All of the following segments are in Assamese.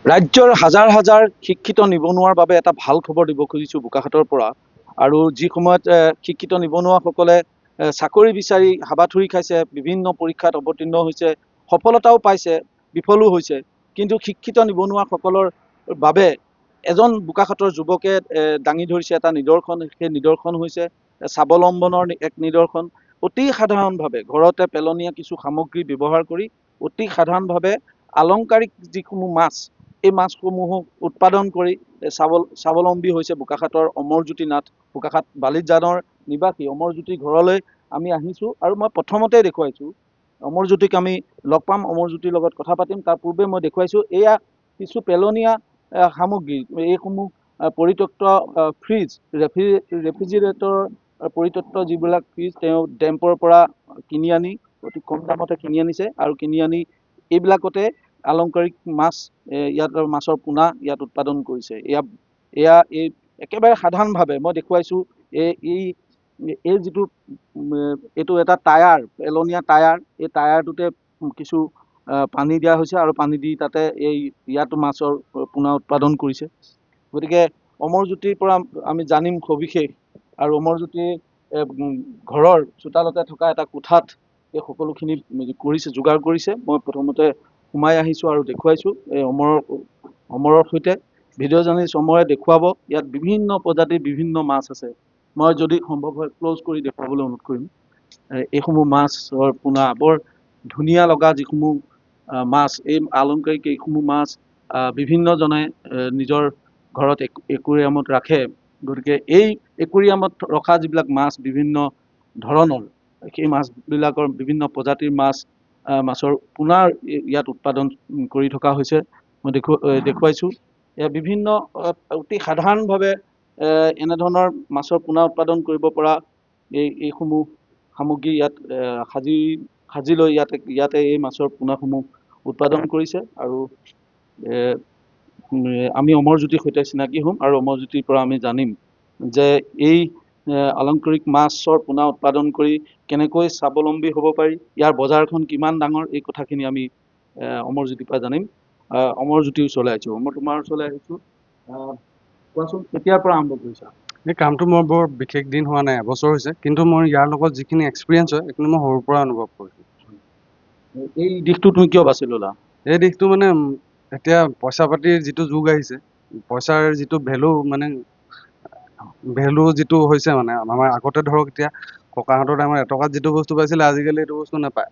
ৰাজ্যৰ হাজাৰ হাজাৰ শিক্ষিত নিবনুৱাৰ বাবে এটা ভাল খবৰ দিব খুজিছোঁ বোকাখাতৰ পৰা। আৰু যি সময়ত শিক্ষিত নিবনুৱাসকলে চাকৰি বিচাৰি হাবাথুৰি খাইছে, বিভিন্ন পৰীক্ষাত অৱতীৰ্ণ হৈছে, সফলতাও পাইছে, বিফলো হৈছে, কিন্তু শিক্ষিত নিবনুৱাসকলৰ বাবে এজন বোকাখাতৰ যুৱকে দাঙি ধৰিছে এটা নিদৰ্শন। সেই নিদৰ্শন হৈছে স্বাৱলম্বনৰ এক নিদৰ্শন। অতি সাধাৰণভাৱে ঘৰতে পেলনীয়া কিছু সামগ্ৰী ব্যৱহাৰ কৰি অতি সাধাৰণভাৱে আলংকাৰিক যিসমূহ মাছ, এই মাছসমূহক উৎপাদন কৰি স্বাৱলম্বী হৈছে বোকাখাতৰ অমৰজ্যোতি নাথ। বোকাখাত বালিজানৰ নিবাসী অমৰজ্যোতিৰ ঘৰলৈ আমি আহিছোঁ আৰু মই প্ৰথমতে দেখুৱাইছোঁ অমৰজ্যোতিক আমি লগ পাম, অমৰজ্যোতিৰ লগত কথা পাতিম। তাৰ পূৰ্বে মই দেখুৱাইছোঁ এয়া কিছু পেলনীয়া সামগ্ৰী। এইসমূহ পৰিত্যক্ত ফ্ৰিজ, ৰেফ্ৰিজিৰেটৰ পৰিত্যক্ত যিবিলাক ফ্ৰিজ তেওঁ ডেম্পৰ পৰা কিনি আনি অতি কম দামতে কিনি আনিছে আৰু কিনি আনি এইবিলাকতে আলংকাৰিক মাছ, ইয়াত মাছৰ পোনা ইয়াত উৎপাদন কৰিছে। এয়া এই একেবাৰে সাধাৰণভাৱে মই দেখুৱাইছোঁ। এই যিটো এইটো এটা টায়াৰ, পেলনীয়া টায়াৰ, এই টায়াৰটোতে কিছু পানী দিয়া হৈছে আৰু পানী দি তাতে ইয়াতো মাছৰ পোনা উৎপাদন কৰিছে। গতিকে অমৰজ্যোতিৰ পৰা আমি জানিম সবিশেষ। আৰু অমৰজ্যোতিৰ ঘৰৰ চোতালতে থকা এটা কোঠাত এই সকলোখিনি কৰিছে, যোগাৰ কৰিছে। মই প্ৰথমতে সোমাই আহিছোঁ আৰু দেখুৱাইছোঁ এই অমৰৰ সৈতে। ভিডিঅ' জাৰ্নেলিষ্ট অমৰে দেখুৱাব। ইয়াত বিভিন্ন প্ৰজাতিৰ বিভিন্ন মাছ আছে। মই যদি সম্ভৱ হয় ক্ল'জ কৰি দেখুৱাবলৈ অনুৰোধ কৰিম। এইসমূহ মাছৰ পোনা, বৰ ধুনীয়া লগা যিসমূহ মাছ, এই আলংকাৰিক এইসমূহ মাছ বিভিন্নজনে নিজৰ ঘৰত একুৰিয়ামত ৰাখে। গতিকে এই একুৰিয়ামত ৰখা যিবিলাক মাছ বিভিন্ন ধৰণৰ, সেই মাছবিলাকৰ বিভিন্ন প্ৰজাতিৰ মাছৰ পোনাৰ ইয়াত উৎপাদন কৰি থকা হৈছে। মই দেখুৱাইছোঁ বিভিন্ন অতি সাধাৰণভাৱে এনেধৰণৰ মাছৰ পোনা উৎপাদন কৰিব পৰা এইসমূহ সামগ্ৰী ইয়াত সাজি লৈ ইয়াতে এই মাছৰ পোনাসমূহ উৎপাদন কৰিছে। আৰু আমি অমৰজ্যোতিৰ সৈতে চিনাকি হ'ম আৰু অমৰজ্যোতিৰ পৰা আমি জানিম যে এই আলংকাৰিক মাছৰ পোনা উৎপাদন কৰি কেনেকৈ স্বাৱলম্বী হ'ব পাৰি, ইয়াৰ বজাৰখন কিমান ডাঙৰ, এই কথাখিনি আমি অমৰজ্যোতিৰ পৰা জানিম। অমৰজ্যোতিৰ ওচৰলৈ আহিছোঁ। তোমাৰ ওচৰলৈ আহিছোঁ। কোৱাচোন, কেতিয়াৰ পৰা আৰম্ভ কৰিছা? এই কামটো মোৰ বৰ বিশেষ দিন হোৱা নাই, এবছৰ হৈছে, কিন্তু মোৰ ইয়াৰ লগত যিখিনি এক্সপিৰিয়েঞ্চ হয় সেইখিনি মই সৰুৰ পৰা অনুভৱ কৰিছোঁ। এই দিশটো তুমি কিয় বাছি ল'লা? এই দিশটো মানে এতিয়া পইচা পাতিৰ যিটো যুগ আহিছে, পইচাৰ যিটো ভেলু যিটো হৈছে, মানে আমাৰ আগতে ধৰক এতিয়া ককাহঁতৰ টাইমত এটকাত যিটো বস্তু পাইছিলে, আজিকালি এইটো বস্তু নাপায়।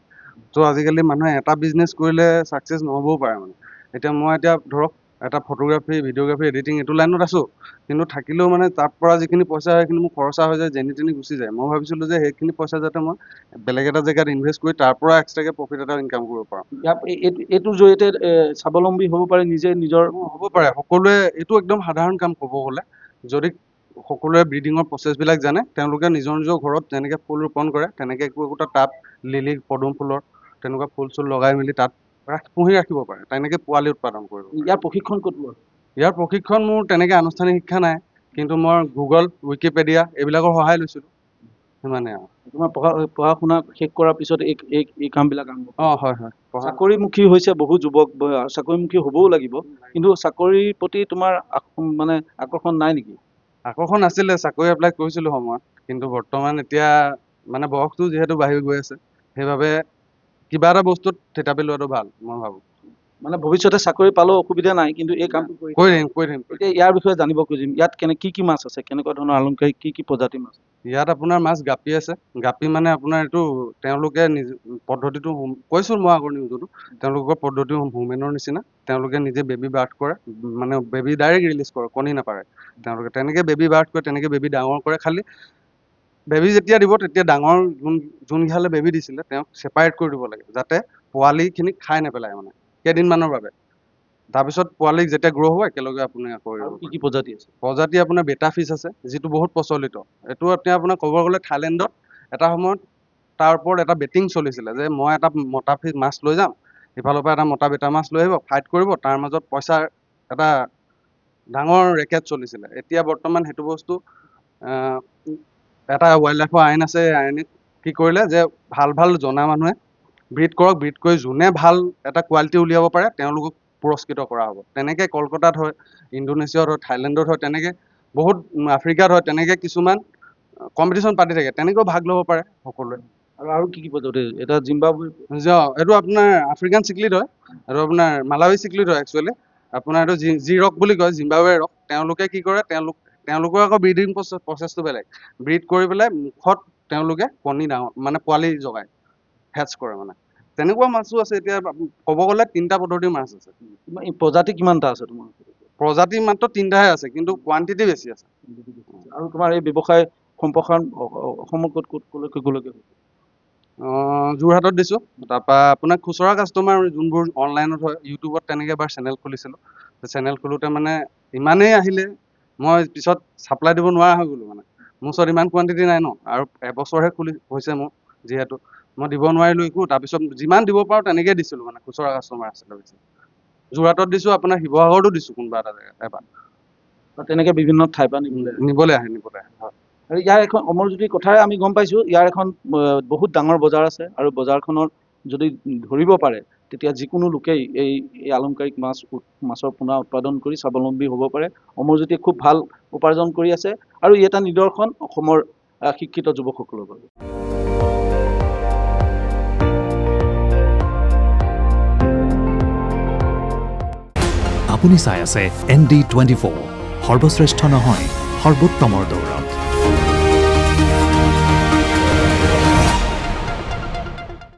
ত' আজিকালি মানুহে এটা বিজনেছ কৰিলে ছাকচেছ নহ'বও পাৰে। মানে এতিয়া মই ধৰক এটা ফটোগ্ৰাফী, ভিডিঅ'গ্ৰাফী, এডিটিং এইটো লাইনত আছোঁ, কিন্তু থাকিলেও মানে তাৰ পৰা যিখিনি পইচা হয় সেইখিনি মোৰ খৰচা হৈ যায়, যেনি তেনি গুচি যায়। মই ভাবিছিলোঁ যে সেইখিনি পইচা যাতে মই বেলেগ এটা জেগাত ইনভেষ্ট কৰি তাৰ পৰা এক্সট্ৰাকৈ প্ৰফিট এটা ইনকাম কৰিব পাৰোঁ। এইটোৰ জৰিয়তে স্বাৱলম্বী হ'ব পাৰে নিজৰ হ'ব পাৰে। সকলোৱে এইটো একদম সাধাৰণ কাম ক'ব গ'লে। যদি সকলোৱে ব্ৰিডিঙৰ প্ৰচেছবিলাক জানে, তেওঁলোকে নিজৰ ঘৰত যেনেকৈ ফুল ৰোপণ কৰে, তেনেকৈ একোটা টাব, লিলি, পদুম ফুলৰ তেনেকুৱা ফুল চুল লগাই মেলি তাত পুহি ৰাখিব পাৰে, তেনেকৈ পোৱালি উৎপাদন কৰিব। ইয়াৰ প্ৰশিক্ষণ ক'ত লোৱা? ইয়াৰ প্ৰশিক্ষণ মোৰ তেনেকৈ আনুষ্ঠানিক শিক্ষা নাই, কিন্তু মই গুগল, উইকিপিডিয়া এইবিলাকৰ সহায় লৈছিলোঁ, সিমানে আৰু। তোমাৰ পঢ়া শুনা শেষ কৰাৰ পিছত এই কামবিলাক আৰম্ভ? হয়। চাকৰিমুখী হৈছে বহু যুৱক, চাকৰিমুখী হ'বও লাগিব, কিন্তু চাকৰিৰ প্ৰতি তোমাৰ মানে আকৰ্ষণ নাই নেকি? আকৰ্ষণ আছিলে, চাকৰি এপ্লাই কৰিছিলোঁ সময়ত, কিন্তু বৰ্তমান এতিয়া মানে বয়সটো যিহেতু বাঢ়ি গৈ আছে, সেইবাবে কিবা এটা বস্তুত থিতাপি লোৱাটো ভাল, মই ভাবোঁ। মানে ভৱিষ্যতে চাকৰি পালেও অসুবিধা নাই, কিন্তু এই কামটো কৰি থাকিম। এতিয়া ইয়াৰ বিষয়ে জানিব খুজিম। ইয়াত কি মাছ আছে, কেনেকুৱা ধৰণৰ আলংকাৰিক কি প্ৰজাতিৰ মাছ? ইয়াত আপোনাৰ মাছ গাপি আছে। গাপি মানে আপোনাৰ এইটো তেওঁলোকে পদ্ধতিটো কৈছোঁ মই আগৰ নিউজতো, তেওঁলোকৰ পদ্ধতি হোমেনৰ নিচিনা। তেওঁলোকে নিজে বেবী বাৰ্থ কৰে, মানে বেবী ডাইৰেক্ট ৰিলিজ কৰে, কণী নাপাৰে তেওঁলোকে। তেনেকৈ বেবী বাৰ্থ কৰে, তেনেকৈ বেবী ডাঙৰ কৰে। খালি বেবী যেতিয়া দিব, তেতিয়া ডাঙৰ যোনকেইহালে বেবী দিছিলে তেওঁক ছেপাৰেট কৰি দিব লাগে, যাতে পোৱালিখিনিক খাই নেপেলায়, মানে কেইদিনমানৰ বাবে। তাৰপিছত পোৱালিক যেতিয়া গ্ৰ' হ'ব, একেলগে আপুনি আকৌ কি প্ৰজাতি আছে? প্ৰজাতি আপোনাৰ বেটা ফিছ আছে, যিটো বহুত প্ৰচলিত। এইটো এতিয়া আপোনাৰ ক'ব গ'লে থাইলেণ্ডত এটা সময়ত তাৰ ওপৰত এটা বেটিং চলিছিলে, যে মই এটা মতা মাছ লৈ যাম, ইফালৰ পৰা এটা মতা বেটা মাছ লৈ আহিব, ফাইট কৰিব, তাৰ মাজত পইচাৰ এটা ডাঙৰ ৰেকেট চলিছিলে। এতিয়া বৰ্তমান সেইটো বস্তু এটা ৱাইল্ড লাইফৰ আইন আছে, এই আইনে কি কৰিলে যে ভাল জনা মানুহে ব্ৰিড কৰক, ব্ৰিড কৰি যোনে ভাল এটা কোৱালিটি উলিয়াব পাৰে তেওঁলোকক পুৰস্কৃত কৰা হ'ব। তেনেকৈ কলকাতাত হয়, ইণ্ডোনেছিয়াত হয়, থাইলেণ্ডত হয়, তেনেকৈ বহুত আফ্ৰিকাত হয়, তেনেকৈ কিছুমান কম্পিটিশ্যন পাতি থাকে, তেনেকৈও ভাগ ল'ব পাৰে সকলোৱে। আৰু কি পদ্ধতি এটা জিম্বাবৱে এইটো আপোনাৰ আফ্ৰিকান চিকলিত হয়, আৰু আপোনাৰ মালাৱী চিকলিত হয় একচুৱেলি। আপোনাৰ এইটো জি ৰক বুলি কয়, জিম্বাবৱে ৰক। তেওঁলোকে কি কৰে, তেওঁলোকৰ আকৌ ব্ৰিডিং প্ৰচেছটো বেলেগ। ব্ৰিড কৰি পেলাই মুখত তেওঁলোকে কণী ডাঙৰ মানে পোৱালি জগায়, হেচ কৰে মানে। তেনেকুৱা মাছো আছে। এতিয়া ক'ব গ'লে 3টা পদ্ধতিৰ মাছ আছে। প্ৰজাতি কিমানটা আছে তোমাৰ? প্ৰজাতি মাত্ৰ 3টাহে আছে, কিন্তু কোৱান্টিটি বেছি আছে। আৰু তোমাৰ এই ব্যৱসায় সম্প্ৰসাৰণ অসমৰ ক'লৈকে যোৰহাটত দিছোঁ। তাৰপৰা আপোনাৰ খুচুৰা কাষ্টমাৰ যোনবোৰ অনলাইনত হয়, ইউটিউবত তেনেকৈ এবাৰ চেনেল খুলিছিলোঁ। চেনেল খোলোতে মানে ইমানেই আহিলে, মই পিছত ছাপ্লাই দিব নোৱাৰা হৈ গ'লোঁ মানে। মোৰ ওচৰত ইমান কোৱান্টিটি নাই ন, আৰু এবছৰহে হৈছে মোৰ, যিহেতু মই দিব নোৱাৰিলোঁ একো। তাৰপিছত যিমান দিব পাৰোঁ তেনেকৈ দিছিলোঁ মানে, খুচুৰা কাষ্টমাৰ আছিলে বেছি। যোৰহাটত দিছোঁ, আপোনাৰ শিৱসাগৰতো দিছোঁ কোনোবা এটা জেগাত এবাৰ। তেনেকে বিভিন্ন ঠাইৰ পৰা নিবলৈ আহে হয়। আৰু ইয়াৰ এখন অমৰজ্যোতিৰ কথাৰে আমি গম পাইছোঁ, ইয়াৰ এখন বহুত ডাঙৰ বজাৰ আছে, আৰু বজাৰখনত যদি ধৰিব পাৰে, তেতিয়া যিকোনো লোকেই এই আলংকাৰিক মাছৰ পোনা উৎপাদন কৰি স্বাৱলম্বী হ'ব পাৰে। অমৰজ্যোতিয়ে খুব ভাল উপাৰ্জন কৰি আছে, আৰু ই এটা নিদৰ্শন অসমৰ শিক্ষিত যুৱকসকলৰ বাবে। আপুনি চাই আছে ND24, সৰ্বশ্ৰেষ্ঠ নহয়, সৰ্বোত্তমৰ দৌৰ।